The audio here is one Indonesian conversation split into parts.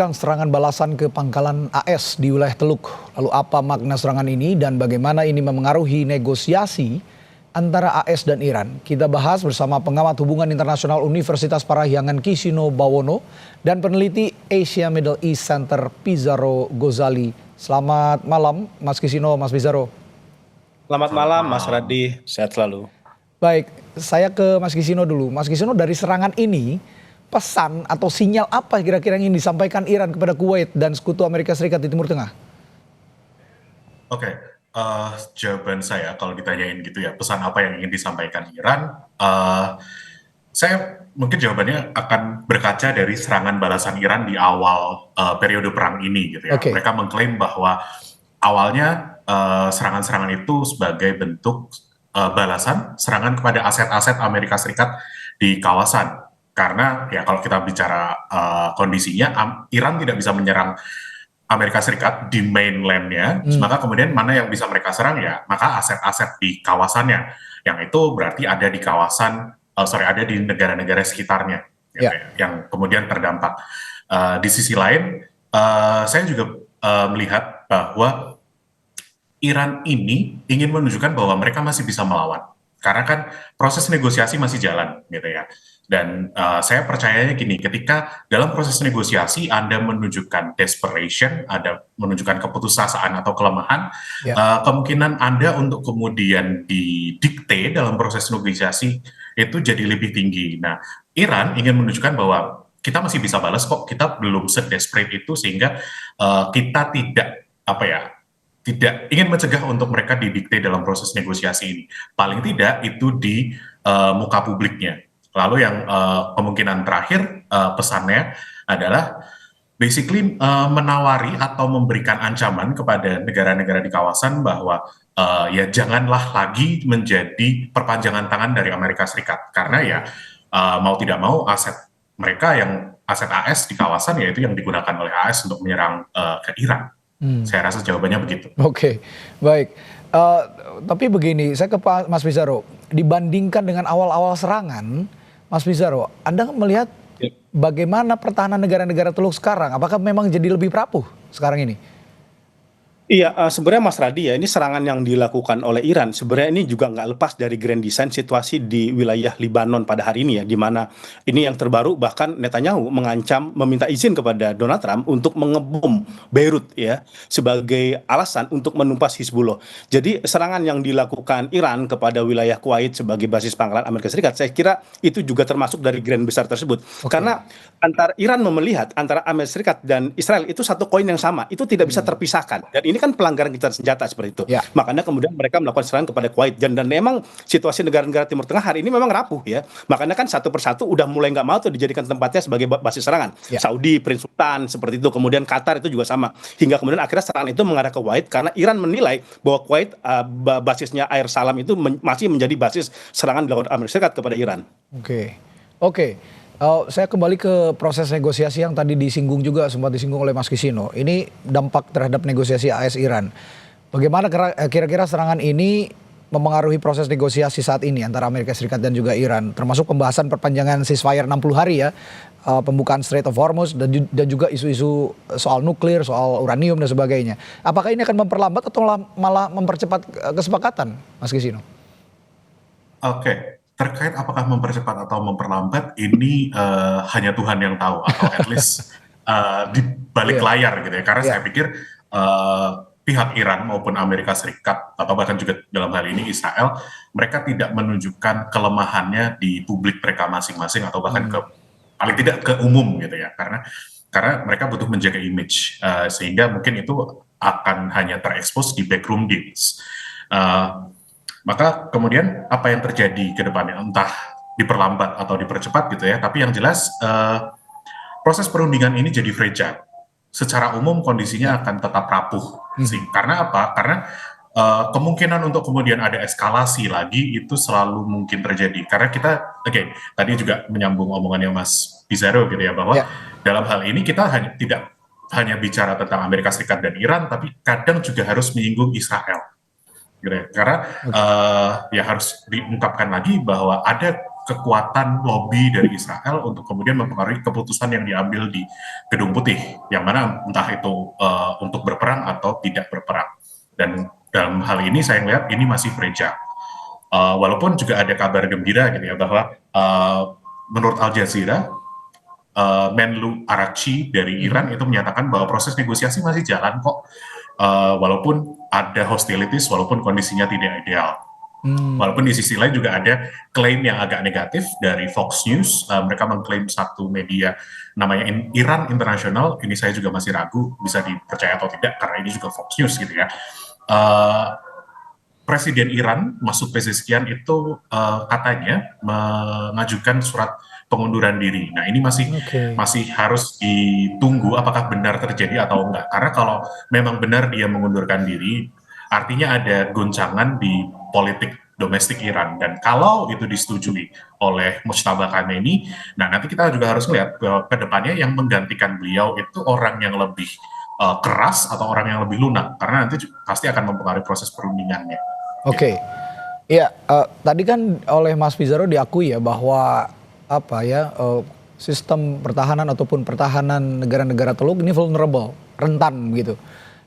Kang, serangan balasan ke pangkalan AS di wilayah Teluk. Lalu apa makna serangan ini dan bagaimana ini memengaruhi negosiasi antara AS dan Iran? Kita bahas bersama pengamat hubungan internasional Universitas Parahyangan Kisino Bawono dan peneliti Asia Middle East Center Pizarro Gozali. Selamat malam Mas Kisino, Mas Pizarro. Selamat malam Mas Radhi, sehat selalu. Baik, saya ke Mas Kisino dulu. Mas Kisino, dari serangan ini pesan atau sinyal apa kira-kira yang ingin disampaikan Iran kepada Kuwait dan sekutu Amerika Serikat di Timur Tengah? Oke, jawaban saya kalau ditanyain gitu ya, pesan apa yang ingin disampaikan Iran, saya mungkin jawabannya akan berkaca dari serangan balasan Iran di awal periode perang ini gitu ya. Oke. Mereka mengklaim bahwa awalnya serangan-serangan itu sebagai bentuk balasan serangan kepada aset-aset Amerika Serikat di kawasan. Karena ya kalau kita bicara kondisinya, Iran tidak bisa menyerang Amerika Serikat di mainland-nya, maka kemudian mana yang bisa mereka serang ya, maka aset-aset di kawasannya, yang itu berarti ada di kawasan, ada di negara-negara sekitarnya, gitu ya, yang kemudian terdampak. Di sisi lain, saya juga melihat bahwa Iran ini ingin menunjukkan bahwa mereka masih bisa melawan, karena kan proses negosiasi masih jalan, gitu ya. Dan saya percayanya gini, ketika dalam proses negosiasi Anda menunjukkan desperation, ada menunjukkan keputusasaan atau kelemahan, kemungkinan Anda untuk kemudian didikte dalam proses negosiasi itu jadi lebih tinggi. Nah, Iran ingin menunjukkan bahwa kita masih bisa balas kok, kita belum sedesperate itu sehingga kita tidak ingin mencegah untuk mereka didikte dalam proses negosiasi ini. Paling tidak itu di muka publiknya. Lalu yang kemungkinan terakhir pesannya adalah basically menawari atau memberikan ancaman kepada negara-negara di kawasan bahwa ya janganlah lagi menjadi perpanjangan tangan dari Amerika Serikat. Karena ya mau tidak mau aset mereka yang aset AS di kawasan yaitu yang digunakan oleh AS untuk menyerang ke Iran. Saya rasa jawabannya begitu. Oke, baik. Tapi begini, saya ke Pak Mas Pizarro. Dibandingkan dengan awal-awal serangan, Mas Pizarro, Anda melihat bagaimana pertahanan negara-negara Teluk sekarang? Apakah memang jadi lebih rapuh sekarang ini? Iya, sebenarnya Mas Radhi ya, ini serangan yang dilakukan oleh Iran, sebenarnya ini juga nggak lepas dari grand design situasi di wilayah Libanon pada hari ini ya, di mana ini yang terbaru bahkan Netanyahu mengancam meminta izin kepada Donald Trump untuk mengebom Beirut ya, sebagai alasan untuk menumpas Hizbullah. Jadi serangan yang dilakukan Iran kepada wilayah Kuwait sebagai basis pangkalan Amerika Serikat, saya kira itu juga termasuk dari grand besar tersebut. Karena antara Iran melihat antara Amerika Serikat dan Israel itu satu koin yang sama, itu tidak bisa terpisahkan. Dan ini kan pelanggaran gencatan senjata seperti itu. Makanya kemudian mereka melakukan serangan kepada Kuwait dan memang situasi negara-negara Timur Tengah hari ini memang rapuh ya. Makanya kan satu persatu udah mulai nggak mau tuh dijadikan tempatnya sebagai basis serangan. Saudi, Prince Sultan seperti itu, kemudian Qatar itu juga sama. Hingga kemudian akhirnya serangan itu mengarah ke Kuwait karena Iran menilai bahwa Kuwait basisnya Air Salam itu masih menjadi basis serangan dilakukan Amerika Serikat kepada Iran. Oke. Saya kembali ke proses negosiasi yang tadi disinggung juga, sempat disinggung oleh Mas Kisino. Ini dampak terhadap negosiasi AS Iran. Bagaimana kira-kira serangan ini mempengaruhi proses negosiasi saat ini antara Amerika Serikat dan juga Iran, termasuk pembahasan perpanjangan ceasefire 60 hari ya, pembukaan Strait of Hormuz dan juga isu-isu soal nuklir, soal uranium dan sebagainya. Apakah ini akan memperlambat atau malah mempercepat kesepakatan, Mas Kisino? Oke. Terkait apakah mempercepat atau memperlambat, ini hanya Tuhan yang tahu, atau at least di balik layar gitu ya. Karena saya pikir pihak Iran maupun Amerika Serikat, atau bahkan juga dalam hal ini Israel, mereka tidak menunjukkan kelemahannya di publik mereka masing-masing, atau bahkan paling tidak ke umum gitu ya. Karena mereka butuh menjaga image, sehingga mungkin itu akan hanya terekspos di backroom deals. Maka kemudian apa yang terjadi ke depannya, entah diperlambat atau dipercepat gitu ya, tapi yang jelas proses perundingan ini jadi fragile. Secara umum kondisinya akan tetap rapuh. Karena apa? Karena kemungkinan untuk kemudian ada eskalasi lagi itu selalu mungkin terjadi. Karena kita, tadi juga menyambung omongannya Mas Pizarro gitu ya, bahwa dalam hal ini kita tidak hanya bicara tentang Amerika Serikat dan Iran, tapi kadang juga harus menyinggung Israel. Karena ya harus diungkapkan lagi bahwa ada kekuatan lobby dari Israel untuk kemudian mempengaruhi keputusan yang diambil di Gedung Putih, yang mana entah itu untuk berperang atau tidak berperang. Dan dalam hal ini saya melihat ini masih fragile. Walaupun juga ada kabar gembira gitu ya, bahwa menurut Al Jazeera, Menlu Araghchi dari Iran itu menyatakan bahwa proses negosiasi masih jalan kok, walaupun ada hostilities, walaupun kondisinya tidak ideal. Walaupun di sisi lain juga ada klaim yang agak negatif dari Fox News. Mereka mengklaim satu media namanya Iran International. Ini saya juga masih ragu bisa dipercaya atau tidak, karena ini juga Fox News gitu ya. Presiden Iran Masoud Pezeshkian itu katanya mengajukan surat pengunduran diri. Nah, ini masih harus ditunggu apakah benar terjadi atau enggak. Karena kalau memang benar dia mengundurkan diri, artinya ada goncangan di politik domestik Iran. Dan kalau itu disetujui oleh Mujtaba Khamenei, nah nanti kita juga harus melihat bahwa ke depannya yang menggantikan beliau itu orang yang lebih keras atau orang yang lebih lunak, karena nanti pasti akan mempengaruhi proses perundingannya. Oke. Iya, tadi kan oleh Mas Pizarro diakui ya bahwa sistem pertahanan ataupun pertahanan negara-negara Teluk ini vulnerable, rentan gitu.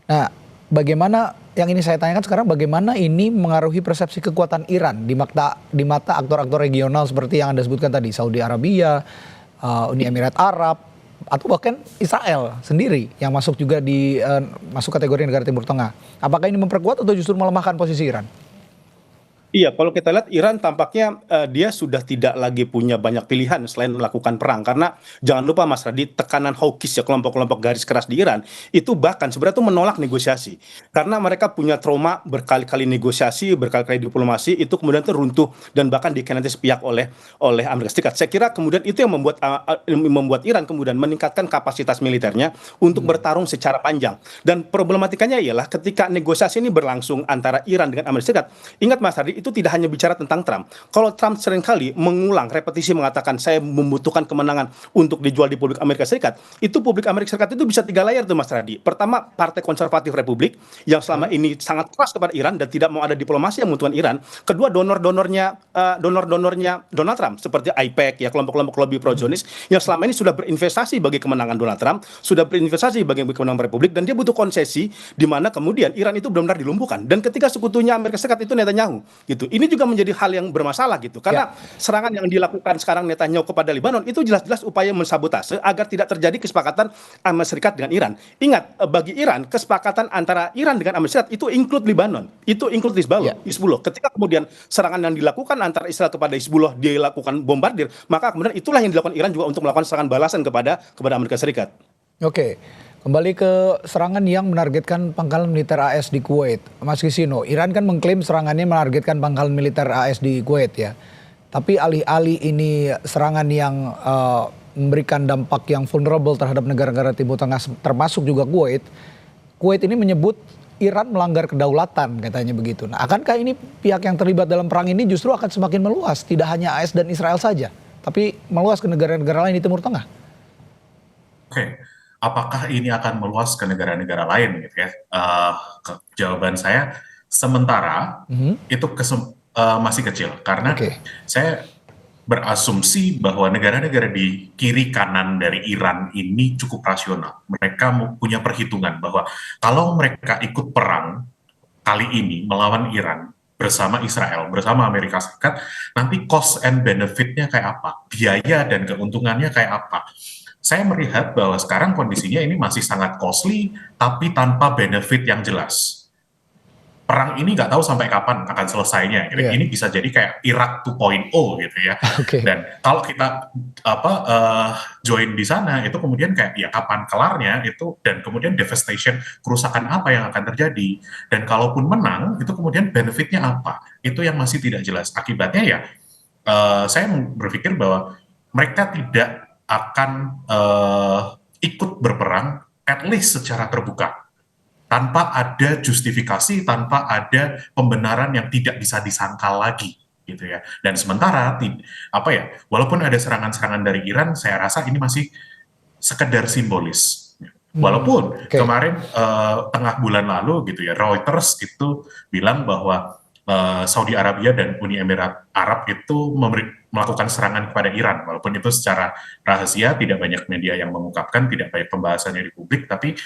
Nah, bagaimana yang ini saya tanyakan sekarang, bagaimana ini mengaruhi persepsi kekuatan Iran di mata aktor-aktor regional seperti yang Anda sebutkan tadi, Saudi Arabia, Uni Emirat Arab, atau bahkan Israel sendiri yang masuk juga masuk kategori negara Timur Tengah. Apakah ini memperkuat atau justru melemahkan posisi Iran? Iya, kalau kita lihat Iran tampaknya dia sudah tidak lagi punya banyak pilihan selain melakukan perang. Karena jangan lupa Mas Radit, tekanan hawkish ya, kelompok-kelompok garis keras di Iran itu bahkan sebenarnya itu menolak negosiasi. Karena mereka punya trauma berkali-kali negosiasi, berkali-kali diplomasi, itu kemudian teruntuh dan bahkan dikhianati sepihak oleh Amerika Serikat. Saya kira kemudian itu yang membuat Iran kemudian meningkatkan kapasitas militernya untuk bertarung secara panjang. Dan problematikanya ialah ketika negosiasi ini berlangsung antara Iran dengan Amerika Serikat, ingat Mas Radit, itu tidak hanya bicara tentang Trump. Kalau Trump seringkali mengulang, repetisi mengatakan saya membutuhkan kemenangan untuk dijual di publik Amerika Serikat, itu publik Amerika Serikat itu bisa 3 layar tuh Mas Radi. Pertama, Partai Konservatif Republik yang selama ini sangat keras kepada Iran dan tidak mau ada diplomasi yang menguntungkan Iran. Kedua, donor-donornya Donald Trump seperti IPAC ya, kelompok-kelompok lobby pro-Zionis yang selama ini sudah berinvestasi bagi kemenangan Donald Trump, sudah berinvestasi bagi kemenangan Republik, dan dia butuh konsesi di mana kemudian Iran itu benar-benar dilumpuhkan. Dan ketika sekutunya Amerika Serikat itu Netanyahu gitu. Ini juga menjadi hal yang bermasalah gitu. Karena serangan yang dilakukan sekarang Netanyahu kepada Lebanon itu jelas-jelas upaya mensabotase agar tidak terjadi kesepakatan Amerika Serikat dengan Iran. Ingat, bagi Iran kesepakatan antara Iran dengan Amerika Serikat itu include Lebanon, itu include Hizbullah. Ketika kemudian serangan yang dilakukan antara Israel kepada Hizbullah dilakukan bombardir, maka kemudian itulah yang dilakukan Iran juga untuk melakukan serangan balasan kepada Amerika Serikat. Oke. Kembali ke serangan yang menargetkan pangkalan militer AS di Kuwait. Mas Kisino, Iran kan mengklaim serangannya menargetkan pangkalan militer AS di Kuwait ya. Tapi alih-alih ini serangan yang memberikan dampak yang vulnerable terhadap negara-negara Timur Tengah termasuk juga Kuwait. Kuwait ini menyebut Iran melanggar kedaulatan katanya begitu. Nah, akankah ini pihak yang terlibat dalam perang ini justru akan semakin meluas, tidak hanya AS dan Israel saja, tapi meluas ke negara-negara lain di Timur Tengah? Oke. Apakah ini akan meluas ke negara-negara lain gitu ya? Jawaban saya sementara itu masih kecil, karena saya berasumsi bahwa negara-negara di kiri kanan dari Iran ini cukup rasional. Mereka punya perhitungan bahwa kalau mereka ikut perang kali ini melawan Iran bersama Israel, bersama Amerika Serikat, nanti cost and benefit-nya kayak apa? Biaya dan keuntungannya kayak apa? Saya melihat bahwa sekarang kondisinya ini masih sangat costly, tapi tanpa benefit yang jelas. Perang ini nggak tahu sampai kapan akan selesainya. Ini bisa jadi kayak Irak 2.0 gitu ya. Dan kalau kita join di sana, itu kemudian kayak ya kapan kelarnya itu, dan kemudian devastation, kerusakan apa yang akan terjadi. Dan kalaupun menang, itu kemudian benefitnya apa? Itu yang masih tidak jelas. Akibatnya ya, saya berpikir bahwa mereka tidak akan ikut berperang at least secara terbuka, tanpa ada justifikasi, tanpa ada pembenaran yang tidak bisa disangkal lagi gitu ya. Dan sementara walaupun ada serangan-serangan dari Iran, saya rasa ini masih sekedar simbolis. Walaupun kemarin tengah bulan lalu gitu ya, Reuters itu bilang bahwa Saudi Arabia dan Uni Emirat Arab itu melakukan serangan kepada Iran, walaupun itu secara rahasia, tidak banyak media yang mengungkapkan, tidak banyak pembahasannya di publik, tapi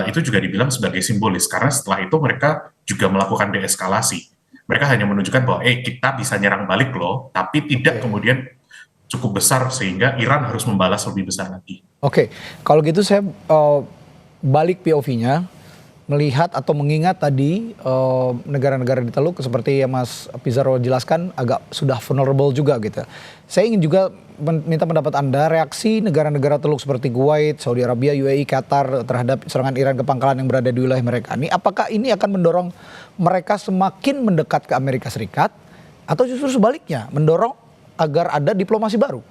itu juga dibilang sebagai simbolis, karena setelah itu mereka juga melakukan deeskalasi. Mereka hanya menunjukkan bahwa kita bisa nyerang balik loh, tapi tidak kemudian cukup besar sehingga Iran harus membalas lebih besar lagi. Oke, kalau gitu saya balik POV-nya, melihat atau mengingat tadi negara-negara di Teluk seperti yang Mas Pizarro jelaskan agak sudah vulnerable juga gitu. Saya ingin juga minta pendapat Anda, reaksi negara-negara Teluk seperti Kuwait, Saudi Arabia, UAE, Qatar terhadap serangan Iran ke pangkalan yang berada di wilayah mereka. Apakah ini akan mendorong mereka semakin mendekat ke Amerika Serikat atau justru sebaliknya mendorong agar ada diplomasi baru?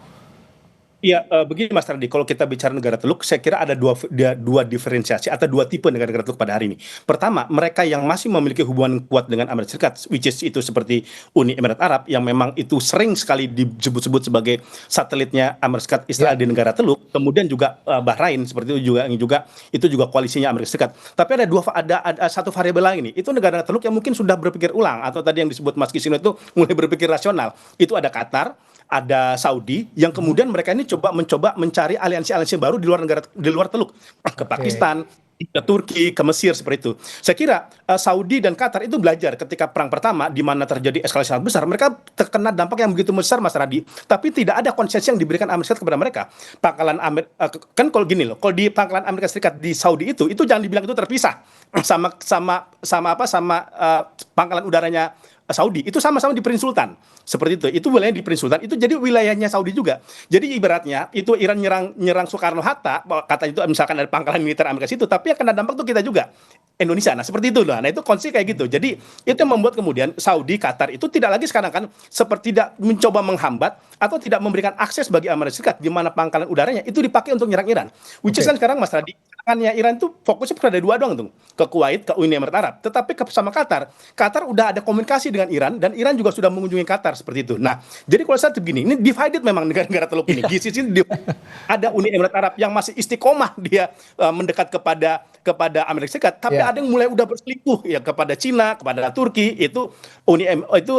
Iya, begini Mas Radi, kalau kita bicara negara Teluk, saya kira ada dua diferensiasi atau dua tipe negara-negara Teluk pada hari ini. Pertama, mereka yang masih memiliki hubungan kuat dengan Amerika Serikat, which is itu seperti Uni Emirat Arab, yang memang itu sering sekali disebut-sebut sebagai satelitnya Amerika Serikat Israel di negara Teluk, kemudian juga Bahrain seperti itu juga koalisinya Amerika Serikat. Tapi ada satu variabel lain nih, itu negara Teluk yang mungkin sudah berpikir ulang, atau tadi yang disebut Mas Kisino itu mulai berpikir rasional. Itu ada Qatar, ada Saudi, yang kemudian mereka ini mencoba mencari aliansi-aliansi baru di luar Teluk, ke Pakistan, ke Turki, ke Mesir seperti itu. Saya kira Saudi dan Qatar itu belajar ketika perang pertama di mana terjadi eskalasi sangat besar, mereka terkena dampak yang begitu besar Mas Radi, tapi tidak ada konsesi yang diberikan Amerika Serikat kepada mereka. Pangkalan kan kalau gini loh, kalau di pangkalan Amerika Serikat di Saudi itu jangan dibilang itu terpisah sama pangkalan udaranya Saudi, itu sama-sama di Prince Sultan. Seperti itu wilayahnya di Prince Sultan, itu jadi wilayahnya Saudi juga. Jadi ibaratnya itu Iran nyerang Soekarno-Hatta, kata itu misalkan ada pangkalan militer Amerika situ, tapi yang kena dampak tuh kita juga, Indonesia. Nah seperti itu loh. Nah itu konsep kayak gitu. Jadi itu yang membuat kemudian Saudi, Qatar itu tidak lagi sekarang kan seperti tidak mencoba menghambat atau tidak memberikan akses bagi Amerika Serikat di mana pangkalan udaranya itu dipakai untuk nyerang Iran. Which is kan sekarang Mas Radi, serangannya Iran itu fokusnya pada dua doang tuh, ke Kuwait, ke Uni Emirat Arab. Tetapi sama Qatar udah ada komunikasi dengan Iran, dan Iran juga sudah mengunjungi Qatar seperti itu. Nah, jadi kalau saya begini, ini divided memang negara-negara Teluk ini. Di sisi ada Uni Emirat Arab yang masih istiqomah dia mendekat kepada Amerika Serikat, tapi ada yang mulai udah berselingkuh ya kepada Cina, kepada Turki, itu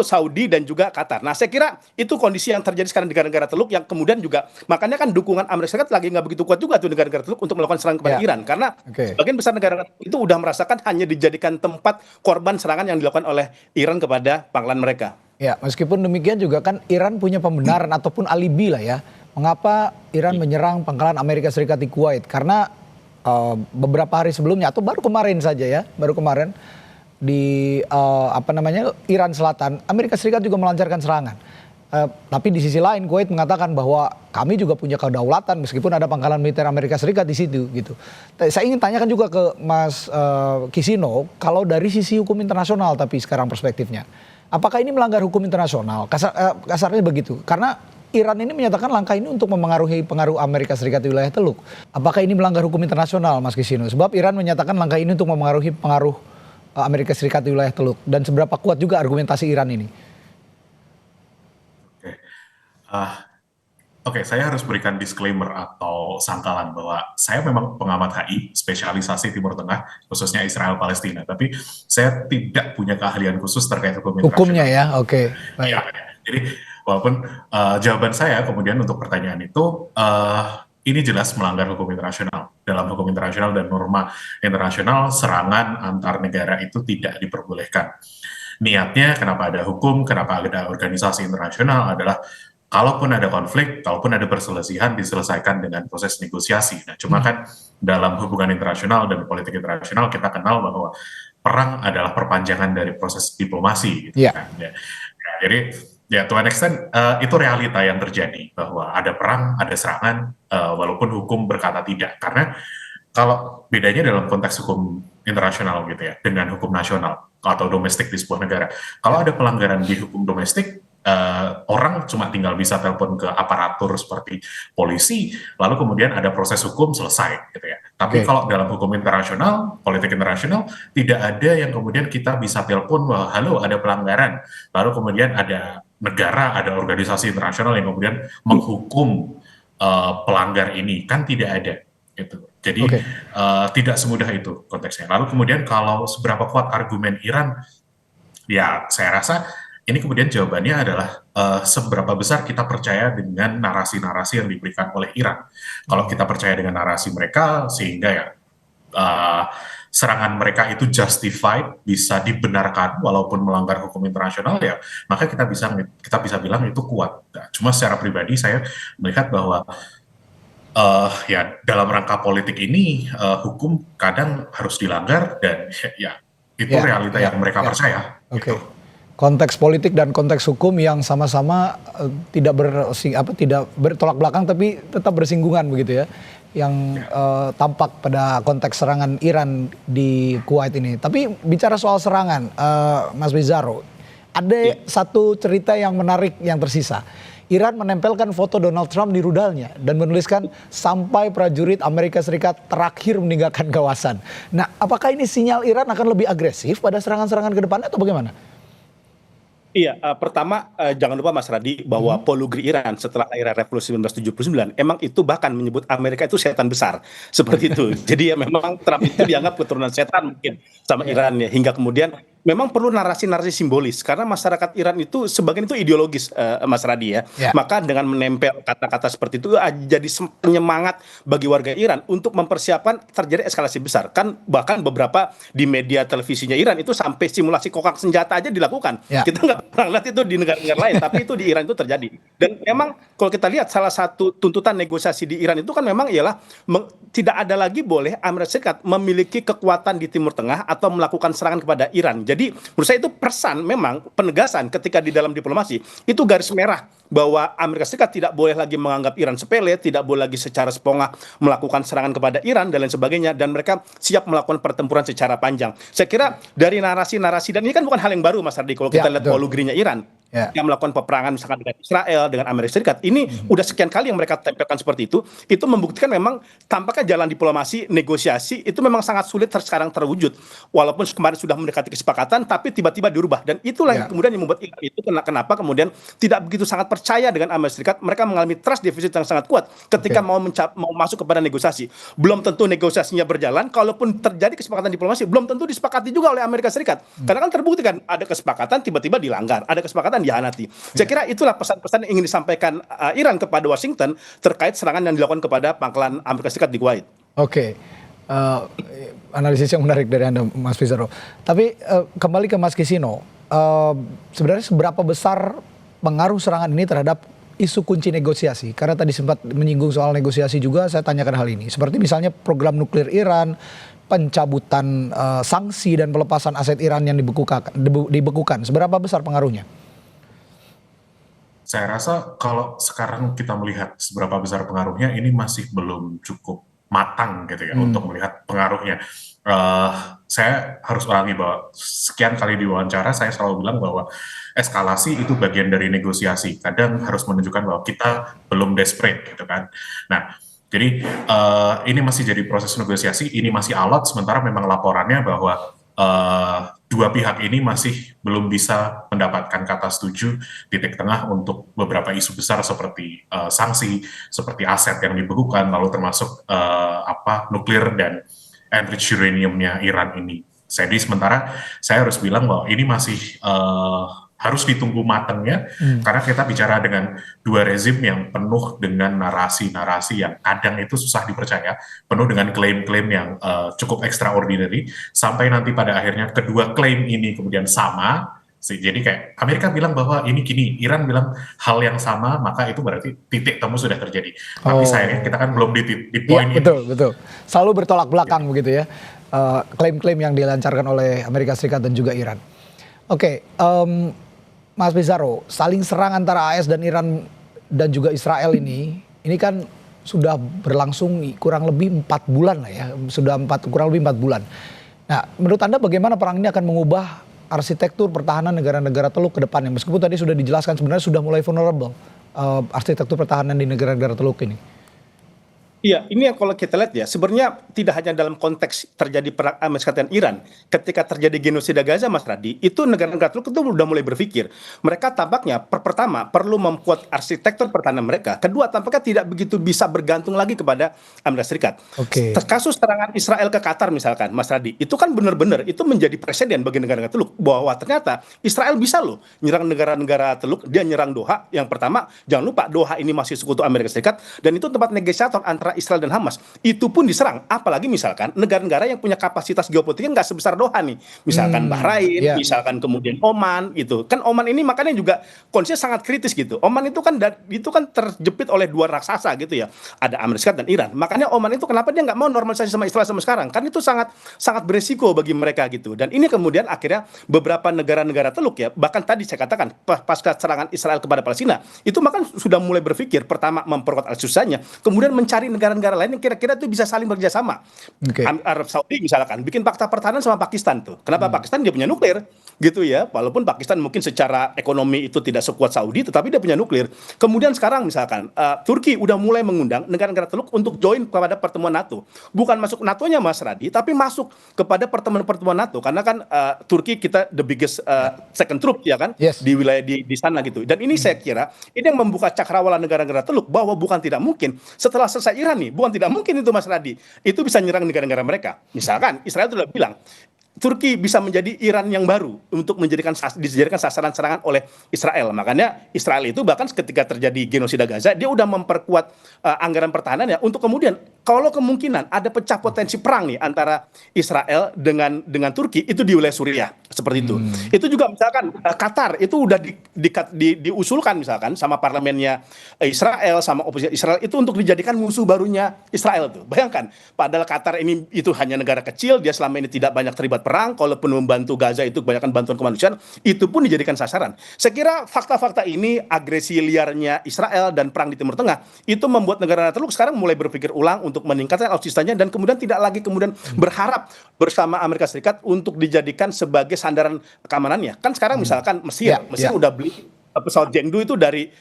Saudi dan juga Qatar. Nah, saya kira itu kondisi yang terjadi sekarang di negara-negara Teluk, yang kemudian juga makanya kan dukungan Amerika Serikat lagi nggak begitu kuat juga tuh negara-negara Teluk untuk melakukan serangan kepada Iran, karena sebagian besar negara itu udah merasakan hanya dijadikan tempat korban serangan yang dilakukan oleh Iran kepada pangkalan mereka. Ya, meskipun demikian juga kan Iran punya pembenaran ataupun alibi lah ya, mengapa Iran menyerang pangkalan Amerika Serikat di Kuwait, karena beberapa hari sebelumnya atau baru kemarin di Iran Selatan, Amerika Serikat juga melancarkan serangan. Tapi di sisi lain Kuwait mengatakan bahwa kami juga punya kedaulatan meskipun ada pangkalan militer Amerika Serikat di situ gitu. Saya ingin tanyakan juga ke Mas Kisino, kalau dari sisi hukum internasional tapi sekarang perspektifnya, apakah ini melanggar hukum internasional? Kasarnya begitu. Karena Iran ini menyatakan langkah ini untuk memengaruhi pengaruh Amerika Serikat di wilayah Teluk. Apakah ini melanggar hukum internasional, Mas Kisino? Sebab Iran menyatakan langkah ini untuk memengaruhi pengaruh Amerika Serikat di wilayah Teluk. Dan seberapa kuat juga argumentasi Iran ini? Oke, saya harus berikan disclaimer atau sangkalan bahwa saya memang pengamat HI, spesialisasi Timur Tengah, khususnya Israel Palestina. Tapi saya tidak punya keahlian khusus terkait hukum internasional. Hukumnya ya, oke. Ya, jadi walaupun jawaban saya kemudian untuk pertanyaan itu, ini jelas melanggar hukum internasional. Dalam hukum internasional dan norma internasional, serangan antar negara itu tidak diperbolehkan. Niatnya kenapa ada hukum, kenapa ada organisasi internasional adalah kalaupun ada konflik, kalaupun ada perselisihan, diselesaikan dengan proses negosiasi. Nah, cuma kan dalam hubungan internasional dan politik internasional kita kenal bahwa perang adalah perpanjangan dari proses diplomasi. Gitu, kan? Jadi, ya to an extent, itu realita yang terjadi, bahwa ada perang, ada serangan, walaupun hukum berkata tidak. Karena kalau bedanya dalam konteks hukum internasional gitu ya, dengan hukum nasional atau domestik di sebuah negara. Kalau ada pelanggaran di hukum domestik, orang cuma tinggal bisa telepon ke aparatur seperti polisi, lalu kemudian ada proses hukum selesai gitu ya. Tapi kalau dalam hukum internasional, politik internasional, tidak ada yang kemudian kita bisa telepon bahwa halo ada pelanggaran, lalu kemudian ada negara, ada organisasi internasional yang kemudian menghukum pelanggar ini, kan tidak ada gitu. Jadi tidak semudah itu konteksnya. Lalu kemudian kalau seberapa kuat argumen Iran, ya saya rasa ini kemudian jawabannya adalah seberapa besar kita percaya dengan narasi-narasi yang diberikan oleh Iran. Kalau kita percaya dengan narasi mereka, sehingga ya uh, serangan mereka itu justified, bisa dibenarkan walaupun melanggar hukum internasional, ya maka kita bisa bilang itu kuat. Nah, cuma secara pribadi saya melihat bahwa ya dalam rangka politik ini hukum kadang harus dilanggar, dan ya itu Ya, realita ya, yang mereka ya. percaya. Oke. Gitu. Konteks politik dan konteks hukum yang sama-sama tidak bertolak belakang tapi tetap bersinggungan begitu ya. Yang tampak pada konteks serangan Iran di Kuwait ini. Tapi bicara soal serangan, Mas Bizarro, ada satu cerita yang menarik yang tersisa. Iran menempelkan foto Donald Trump di rudalnya dan menuliskan sampai prajurit Amerika Serikat terakhir meninggalkan kawasan. Nah, apakah ini sinyal Iran akan lebih agresif pada serangan-serangan ke depannya atau bagaimana? Iya, pertama jangan lupa Mas Radi bahwa polugri Iran setelah era revolusi 1979 emang itu bahkan menyebut Amerika itu setan besar seperti itu. Jadi ya memang Trump itu dianggap keturunan setan mungkin sama Iran ya, hingga kemudian memang perlu narasi-narasi simbolis karena masyarakat Iran itu sebagian itu ideologis, Mas Radi ya. Ya. Maka dengan menempel kata-kata seperti itu jadi penyemangat bagi warga Iran untuk mempersiapkan terjadi eskalasi besar. Kan bahkan beberapa di media televisinya Iran itu sampai simulasi kokak senjata aja dilakukan. Ya. Kita nggak pernah lihat itu di negara-negara lain, tapi itu di Iran itu terjadi. Dan memang kalau kita lihat salah satu tuntutan negosiasi di Iran itu kan memang ialah tidak ada lagi boleh Amerika Serikat memiliki kekuatan di Timur Tengah atau melakukan serangan kepada Iran. Jadi menurut saya itu memang penegasan ketika di dalam diplomasi itu garis merah bahwa Amerika Serikat tidak boleh lagi menganggap Iran sepele, tidak boleh lagi secara sepongah melakukan serangan kepada Iran dan lain sebagainya, dan mereka siap melakukan pertempuran secara panjang. Saya kira dari narasi-narasi, dan ini kan bukan hal yang baru Mas Ardi, kalau kita lihat polugrinya Iran yang melakukan peperangan misalkan dengan Israel, dengan Amerika Serikat, ini udah sekian kali yang mereka tempelkan seperti itu membuktikan memang tampaknya jalan diplomasi, negosiasi itu memang sangat sulit sekarang terwujud. Walaupun kemarin sudah mendekati kesepakatan, tapi tiba-tiba dirubah, dan itulah yang kemudian yang membuat Iran itu kenapa kemudian tidak begitu sangat percaya dengan Amerika Serikat. Mereka mengalami trust deficit yang sangat kuat ketika mau masuk kepada negosiasi. Belum tentu negosiasinya berjalan, kalaupun terjadi kesepakatan diplomasi, belum tentu disepakati juga oleh Amerika Serikat. Karena kan terbukti kan ada kesepakatan tiba-tiba dilanggar, ada kesepakatan dihianati. Saya kira itulah pesan-pesan yang ingin disampaikan Iran kepada Washington terkait serangan yang dilakukan kepada pangkalan Amerika Serikat di Kuwait. Oke. Analisis yang menarik dari Anda, Mas Pizarro. Tapi kembali ke Mas Kisino, sebenarnya seberapa besar pengaruh serangan ini terhadap isu kunci negosiasi? Karena tadi sempat menyinggung soal negosiasi juga, saya tanyakan hal ini. Seperti misalnya program nuklir Iran, pencabutan sanksi dan pelepasan aset Iran yang dibekukan. Seberapa besar pengaruhnya? Saya rasa kalau sekarang kita melihat seberapa besar pengaruhnya, ini masih belum cukup matang gitu ya untuk melihat pengaruhnya. Saya harus ulangi bahwa sekian kali di wawancara saya selalu bilang bahwa eskalasi itu bagian dari negosiasi. Kadang harus menunjukkan bahwa kita belum desperate gitu kan. Nah, jadi ini masih jadi proses negosiasi, ini masih alot, sementara memang laporannya bahwa dua pihak ini masih belum bisa mendapatkan kata setuju titik tengah untuk beberapa isu besar seperti sanksi, seperti aset yang dibekukan, lalu termasuk nuklir dan enriched uraniumnya Iran ini. Jadi sementara saya harus bilang bahwa ini masih harus ditunggu matangnya, karena kita bicara dengan dua rezim yang penuh dengan narasi-narasi yang kadang itu susah dipercaya, penuh dengan klaim-klaim yang cukup extraordinary, sampai nanti pada akhirnya kedua klaim ini kemudian sama. Jadi kayak Amerika bilang bahwa ini gini, Iran bilang hal yang sama, maka itu berarti titik temu sudah terjadi. Tapi sayangnya kita kan belum di poin ini. Betul. Selalu bertolak belakang begitu ya, klaim-klaim yang dilancarkan oleh Amerika Serikat dan juga Iran. Oke, Mas Pizarro, saling serang antara AS dan Iran dan juga Israel ini kan sudah berlangsung kurang lebih 4 bulan lah ya, kurang lebih 4 bulan. Nah, menurut Anda bagaimana perang ini akan mengubah arsitektur pertahanan negara-negara Teluk ke depannya? Meskipun tadi sudah dijelaskan sebenarnya sudah mulai vulnerable arsitektur pertahanan di negara-negara Teluk ini. Iya, ini yang kalau kita lihat ya, sebenarnya tidak hanya dalam konteks terjadi perang Amerika Serikat dan Iran, ketika terjadi genosida Gaza, Mas Radi, itu negara-negara Teluk itu udah mulai berpikir. Mereka tampaknya pertama perlu membuat arsitektur pertahanan mereka, kedua tampaknya tidak begitu bisa bergantung lagi kepada Amerika Serikat. Oke. Kasus serangan Israel ke Qatar misalkan, Mas Radi, itu kan benar-benar itu menjadi presiden bagi negara-negara Teluk bahwa ternyata Israel bisa loh nyerang negara-negara Teluk, dia nyerang Doha. Yang pertama, jangan lupa Doha ini masih sekutu Amerika Serikat dan itu tempat negosiator antara Israel dan Hamas. Itu pun diserang, apalagi misalkan negara-negara yang punya kapasitas geopolitiknya nggak sebesar Doha nih, misalkan Bahrain, Ya. misalkan kemudian Oman gitu kan. Oman ini makanya juga kondisinya sangat kritis gitu. Oman itu kan terjepit oleh dua raksasa gitu ya, ada Amerika Serikat dan Iran. Makanya Oman itu kenapa dia nggak mau normalisasi sama Israel sama sekarang, kan itu sangat sangat beresiko bagi mereka gitu. Dan ini kemudian akhirnya beberapa negara-negara Teluk ya, bahkan tadi saya katakan pasca serangan Israel kepada Palestina itu bahkan sudah mulai berpikir pertama memperkuat al-Susanya, kemudian mencari negara-negara lain yang kira-kira itu bisa saling bekerjasama. Oke. Arab Saudi misalkan bikin fakta pertahanan sama Pakistan tuh. Kenapa Pakistan? Dia punya nuklir gitu ya. Walaupun Pakistan mungkin secara ekonomi itu tidak sekuat Saudi, tetapi dia punya nuklir. Kemudian sekarang misalkan Turki udah mulai mengundang negara-negara Teluk untuk join kepada pertemuan NATO. Bukan masuk NATO-nya Mas Radi, tapi masuk kepada pertemuan-pertemuan NATO. Karena kan Turki kita the biggest second troop ya kan, Yes. di wilayah di sana gitu. Dan ini saya kira ini yang membuka cakrawala negara-negara Teluk bahwa bukan tidak mungkin setelah selesai Iran nih, bukan tidak mungkin itu Mas Radi, itu bisa nyerang negara-negara mereka. Misalkan Israel sudah bilang Turki bisa menjadi Iran yang baru untuk dijadikan sasaran serangan oleh Israel. Makanya Israel itu bahkan ketika terjadi genosida Gaza, dia udah memperkuat anggaran pertahanannya untuk kemudian kalau kemungkinan ada pecah potensi perang nih antara Israel dengan Turki itu di wilayah Suriah seperti itu. Itu juga misalkan Qatar itu udah diusulkan misalkan sama parlemennya Israel sama oposisi Israel itu untuk dijadikan musuh barunya Israel tuh. Bayangkan, padahal Qatar ini itu hanya negara kecil, dia selama ini tidak banyak terlibat perang, kalaupun membantu Gaza itu kebanyakan bantuan kemanusiaan, itu pun dijadikan sasaran. Saya kira fakta-fakta ini, agresi liarnya Israel dan perang di Timur Tengah, itu membuat negara Teluk sekarang mulai berpikir ulang untuk meningkatkan alutsistanya dan kemudian tidak lagi kemudian berharap bersama Amerika Serikat untuk dijadikan sebagai sandaran keamanannya. Kan sekarang misalkan Mesir udah beli pesawat Chengdu itu dari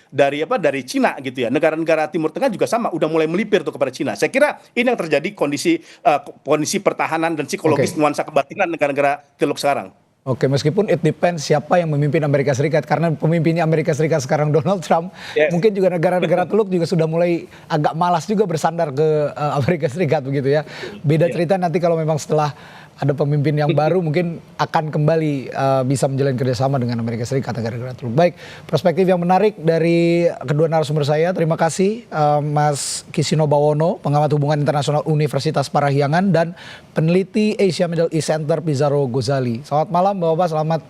Cina gitu ya. Negara-negara Timur Tengah juga sama, udah mulai melipir tuh kepada Cina. Saya kira ini yang terjadi kondisi pertahanan dan psikologis nuansa kebatinan negara-negara Teluk sekarang. Oke, meskipun it depends siapa yang memimpin Amerika Serikat, karena pemimpinnya Amerika Serikat sekarang Donald Trump, mungkin juga negara-negara Teluk juga sudah mulai agak malas juga bersandar ke Amerika Serikat begitu ya. Beda cerita nanti kalau memang setelah ada pemimpin yang baru mungkin akan kembali bisa menjalin kerjasama dengan Amerika Serikat, negara-negara Teluk. Baik, perspektif yang menarik dari kedua narasumber saya. Terima kasih Mas Kisino Bawono, pengamat hubungan internasional Universitas Parahyangan dan peneliti Asia Middle East Center Pizarro Ghazali. Selamat malam Bapak-bapak, selamat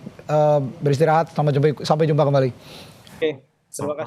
beristirahat, sampai jumpa kembali. Oke, terima kasih.